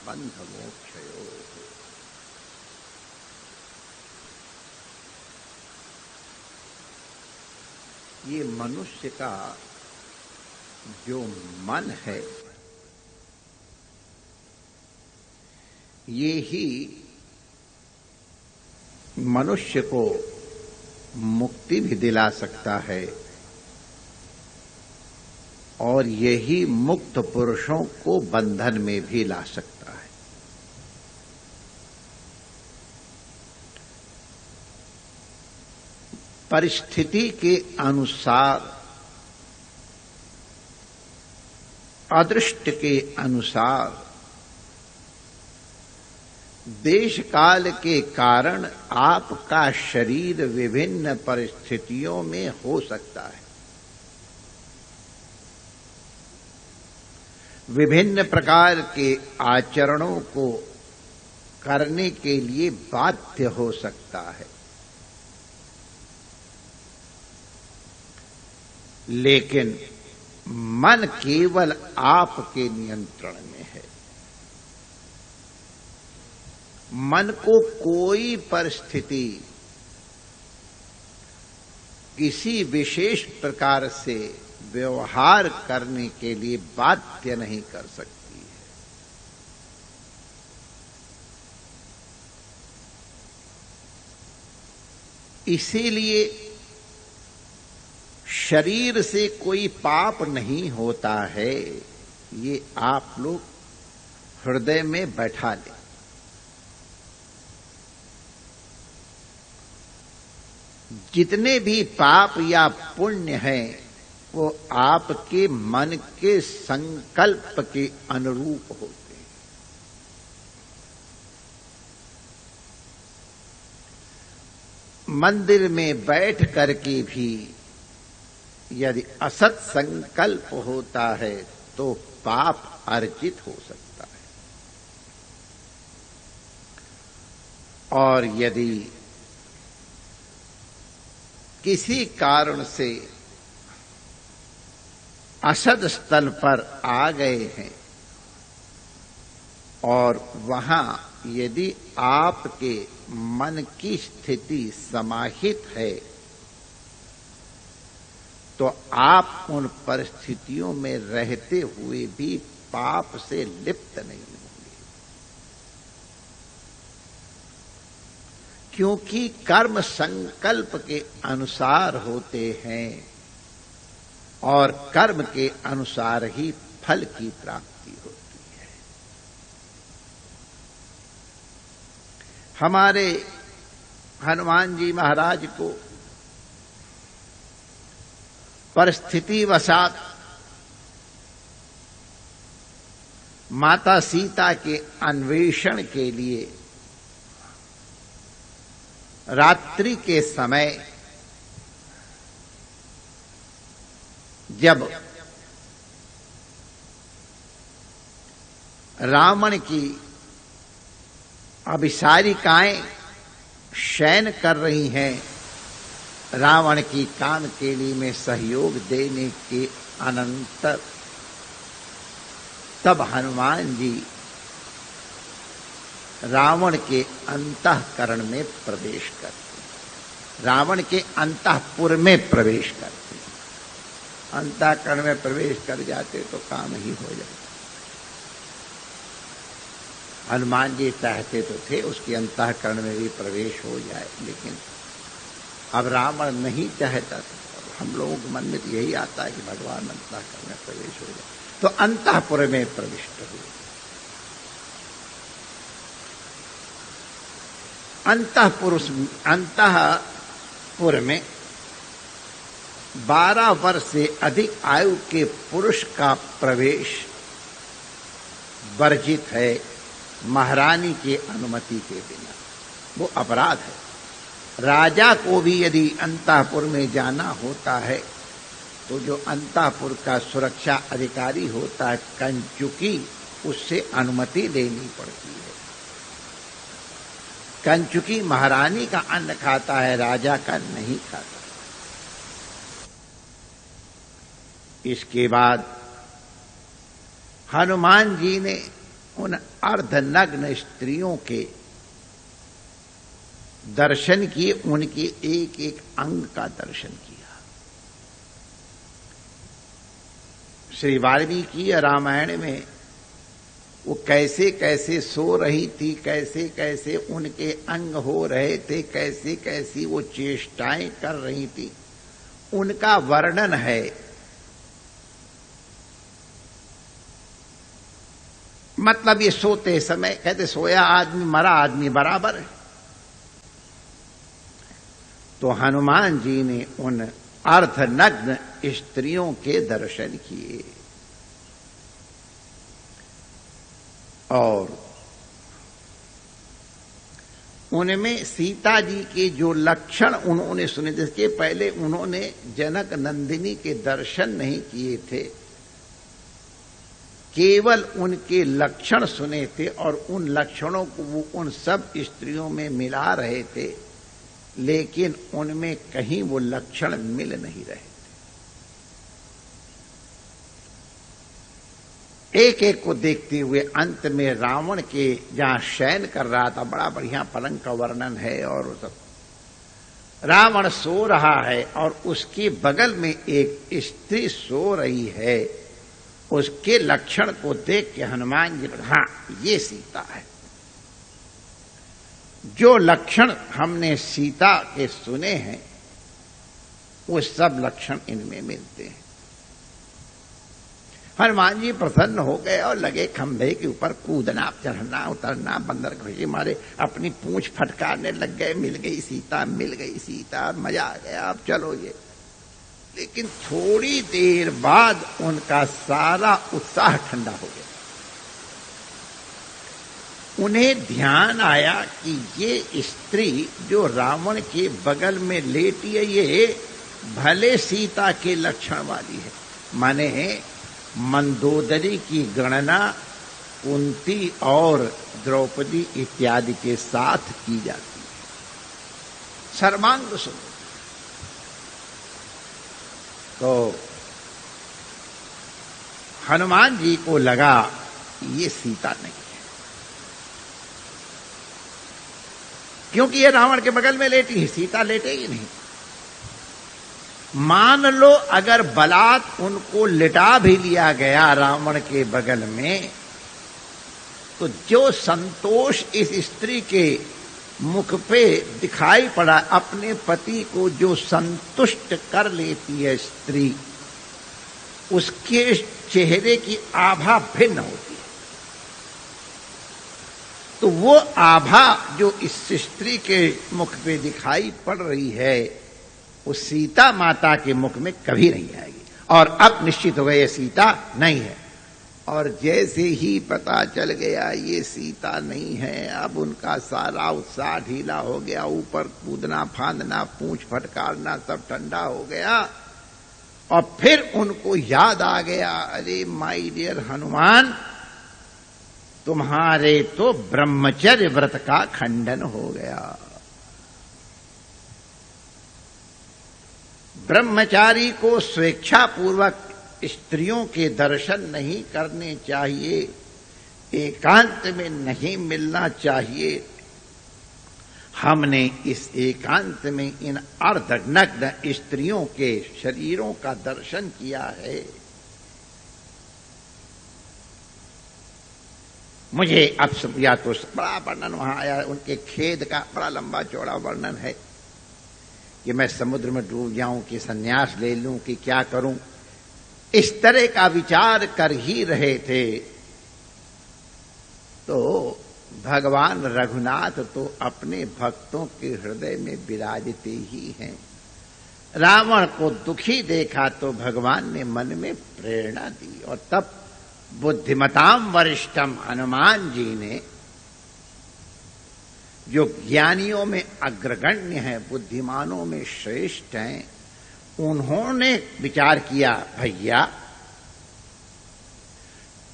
बंध मोक्षयो। ये मनुष्य का जो मन है, ये ही मनुष्य को मुक्ति भी दिला सकता है और यही मुक्त पुरुषों को बंधन में भी ला सकता है। परिस्थिति के अनुसार, अदृष्ट के अनुसार, देश काल के कारण आपका शरीर विभिन्न परिस्थितियों में हो सकता है, विभिन्न प्रकार के आचरणों को करने के लिए बाध्य हो सकता है, लेकिन मन केवल आपके नियंत्रण में है। मन को कोई परिस्थिति किसी विशेष प्रकार से व्यवहार करने के लिए बाध्य नहीं कर सकती है। इसीलिए शरीर से कोई पाप नहीं होता है, ये आप लोग हृदय में बैठा लें। जितने भी पाप या पुण्य हैं वो आपके मन के संकल्प के अनुरूप होते हैं। मंदिर में बैठ करके भी यदि असत संकल्प होता है तो पाप अर्जित हो सकता है, और यदि किसी कारण से असद स्थल पर आ गए हैं और वहां यदि आपके मन की स्थिति समाहित है तो आप उन परिस्थितियों में रहते हुए भी पाप से लिप्त नहीं होंगे, क्योंकि कर्म संकल्प के अनुसार होते हैं और कर्म के अनुसार ही फल की प्राप्ति होती है। हमारे हनुमान जी महाराज को परिस्थिति वशात माता सीता के अन्वेषण के लिए रात्रि के समय जब रावण की अभिसारिकाएं शयन कर रही हैं, रावण की कामकेली में सहयोग देने के अनंतर तब हनुमान जी रावण के अंतःकरण में प्रवेश करते हैं, रावण के अंतःपुर में प्रवेश करते हैं। अंतःकरण में प्रवेश कर जाते तो काम ही हो जाता। हनुमान जी चाहते तो थे उसके अंतःकरण में भी प्रवेश हो जाए, लेकिन अब रावण नहीं चाहता था। हम लोगों के मन में तो यही आता है कि भगवान अंतःकरण में प्रवेश हो जाए, तो अंतःपुर में प्रविष्ट हुए। अंतःपुर में 12 वर्ष से अधिक आयु के पुरुष का प्रवेश वर्जित है महारानी की अनुमति के बिना, वो अपराध है। राजा को भी यदि अंतःपुर में जाना होता है तो जो अंतःपुर का सुरक्षा अधिकारी होता है कंचुकी, उससे अनुमति लेनी पड़ती है। कंचुकी महारानी का अन्न खाता है, राजा का नहीं खाता। इसके बाद हनुमान जी ने उन अर्धनग्न स्त्रियों के दर्शन किए, उनके एक एक अंग का दर्शन किया। श्री वाल्मीकि रामायण में वो कैसे कैसे सो रही थी, कैसे कैसे उनके अंग हो रहे थे, कैसे कैसी वो चेष्टाएं कर रही थी, उनका वर्णन है। मतलब ये सोते समय कहते सोया आदमी मरा आदमी बराबर है। तो हनुमान जी ने उन अर्धनग्न स्त्रियों के दर्शन किए और उनमें सीता जी के जो लक्षण उन्होंने सुने, जिसके पहले उन्होंने जनक नंदिनी के दर्शन नहीं किए थे, केवल उनके लक्षण सुने थे और उन लक्षणों को वो उन सब स्त्रियों में मिला रहे थे, लेकिन उनमें कहीं वो लक्षण मिल नहीं रहे थे। एक एक को देखते हुए अंत में रावण के जहां शयन कर रहा था, बड़ा बढ़िया पलंग का वर्णन है, और वो सब रावण सो रहा है और उसके बगल में एक स्त्री सो रही है। उसके लक्षण को देख के हनुमान जी बोले, हाँ ये सीता है। जो लक्षण हमने सीता के सुने हैं वो सब लक्षण इनमें मिलते हैं। हनुमान जी प्रसन्न हो गए और लगे खंभे के ऊपर कूदना, चढ़ना, उतरना, बंदर खुशी मारे अपनी पूंछ फटकारने लग गए। मिल गई सीता, मिल गई सीता, मजा आ गया, अब चलो ये। लेकिन थोड़ी देर बाद उनका सारा उत्साह ठंडा हो गया। उन्हें ध्यान आया कि ये स्त्री जो रावण के बगल में लेटी है, ये भले सीता के लक्षण वाली है। माने मंदोदरी की गणना कुंती और द्रौपदी इत्यादि के साथ की जाती है। सर्वांग सुंदर। तो हनुमान जी को लगा ये सीता नहीं है, क्योंकि ये रावण के बगल में लेटी है, सीता लेटेगी नहीं। मान लो अगर बलात् उनको लिटा भी लिया गया रावण के बगल में, तो जो संतोष इस स्त्री के मुख पे दिखाई पड़ा, अपने पति को जो संतुष्ट कर लेती है स्त्री, उसके चेहरे की आभा भिन्न होती है। तो वो आभा जो इस स्त्री के मुख पे दिखाई पड़ रही है, वो सीता माता के मुख में कभी नहीं आएगी। और अब निश्चित हो गया ये सीता नहीं है। और जैसे ही पता चल गया ये सीता नहीं है, अब उनका सारा उत्साह ढीला हो गया। ऊपर कूदना, फांदना, पूंछ फटकारना सब ठंडा हो गया। और फिर उनको याद आ गया, अरे माय डियर हनुमान, तुम्हारे तो ब्रह्मचर्य व्रत का खंडन हो गया। ब्रह्मचारी को स्वेच्छापूर्वक स्त्रियों के दर्शन नहीं करने चाहिए, एकांत में नहीं मिलना चाहिए। हमने इस एकांत में इन अर्धनग्न स्त्रियों के शरीरों का दर्शन किया है। मुझे अब या तो बड़ा वर्णन वहां आया, उनके खेद का बड़ा लंबा चौड़ा वर्णन है कि मैं समुद्र में डूब जाऊं, कि संन्यास ले लूं, कि क्या करूं। इस तरह का विचार कर ही रहे थे तो भगवान रघुनाथ तो अपने भक्तों के हृदय में विराजते ही हैं। रावण को दुखी देखा तो भगवान ने मन में प्रेरणा दी, और तब बुद्धिमताम वरिष्ठम हनुमान जी ने, जो ज्ञानियों में अग्रगण्य हैं, बुद्धिमानों में श्रेष्ठ हैं, उन्होंने विचार किया, भैया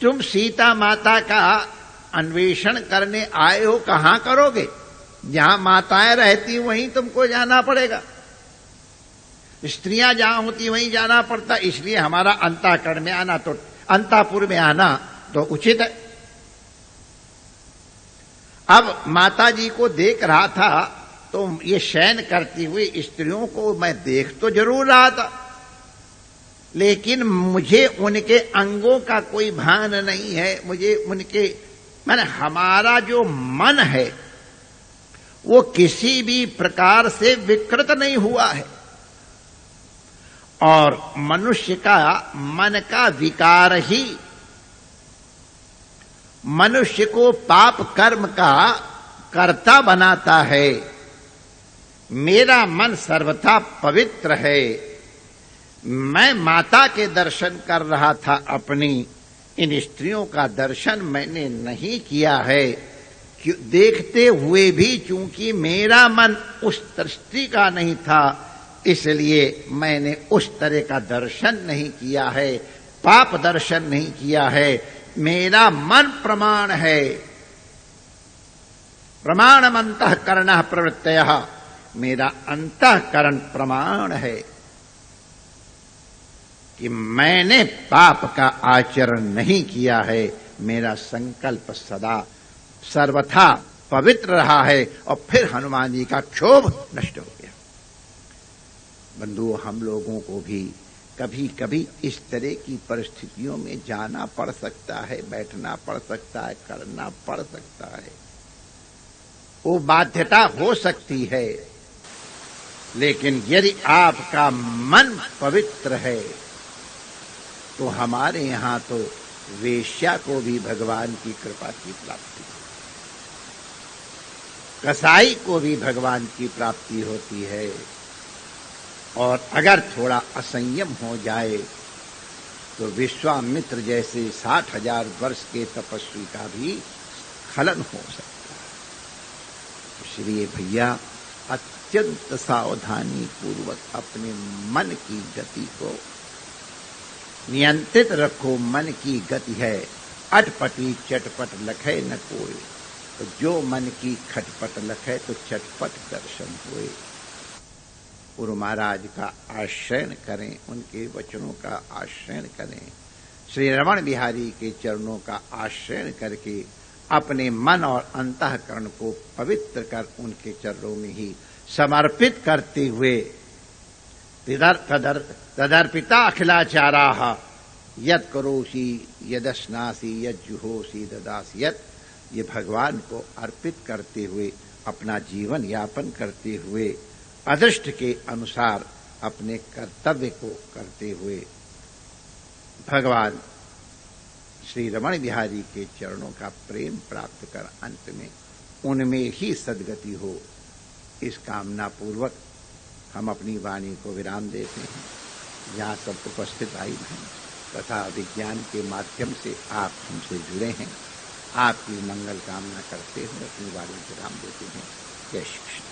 तुम सीता माता का अन्वेषण करने आए हो, कहां करोगे? जहां माताएं रहती वहीं तुमको जाना पड़ेगा। स्त्रियां जहां होती वहीं जाना पड़ता, इसलिए हमारा अंतःकरण में आना, तो अंतापुर में आना तो उचित है। अब माता जी को देख रहा था तो ये शयन करती हुई स्त्रियों को मैं देख तो जरूर रहा था, लेकिन मुझे उनके अंगों का कोई भान नहीं है। मुझे उनके माने हमारा जो मन है वो किसी भी प्रकार से विकृत नहीं हुआ है। और मनुष्य का मन का विकार ही मनुष्य को पाप कर्म का कर्ता बनाता है। मेरा मन सर्वथा पवित्र है। मैं माता के दर्शन कर रहा था, अपनी इन स्त्रियों का दर्शन मैंने नहीं किया है। देखते हुए भी चूंकि मेरा मन उस दृष्टि का नहीं था, इसलिए मैंने उस तरह का दर्शन नहीं किया है, पाप दर्शन नहीं किया है। मेरा मन प्रमाण है। प्रमाणम अंतःकरणः प्रवृत्तयः, मेरा अंतःकरण प्रमाण है कि मैंने पाप का आचरण नहीं किया है। मेरा संकल्प सदा सर्वथा पवित्र रहा है। और फिर हनुमान जी का क्षोभ नष्ट हो गया। बंधुओं, हम लोगों को भी कभी कभी इस तरह की परिस्थितियों में जाना पड़ सकता है, बैठना पड़ सकता है, करना पड़ सकता है। वो बाध्यता हो सकती है, लेकिन यदि आपका मन पवित्र है तो हमारे यहां तो वेश्या को भी भगवान की कृपा की प्राप्ति, कसाई को भी भगवान की प्राप्ति होती है। और अगर थोड़ा असंयम हो जाए तो विश्वामित्र जैसे 60,000 वर्ष के तपस्वी का भी स्खलन हो सकता है। इसलिए भैया, अत्यंत सावधानी पूर्वक अपने मन की गति को नियंत्रित रखो। मन की गति है अटपटी चटपट लखे न कोई, तो जो मन की खटपट लखे तो चटपट दर्शन हुए। गुरु महाराज का आश्रयन करें, उनके वचनों का आश्रयन करें, श्री रमण बिहारी के चरणों का आश्रयन करके अपने मन और अंतःकरण को पवित्र कर उनके चरणों में ही समर्पित करते हुए तदर्पिता अखिलाचाराः यत् करोषि यदश्नासि यज्जुहोषि ददासि यत्, ये भगवान को अर्पित करते हुए अपना जीवन यापन करते हुए अदृष्ट के अनुसार अपने कर्तव्य को करते हुए भगवान श्री रमण बिहारी के चरणों का प्रेम प्राप्त कर अंत में उनमें ही सद्गति हो, इस कामना पूर्वक हम अपनी वाणी को विराम देते हैं। यहाँ सब उपस्थित आई हैं तथा विज्ञान के माध्यम से आप हमसे जुड़े हैं। आपकी मंगल कामना करते हुए अपनी वाणी विराम देते हैं। जय श्री कृष्ण।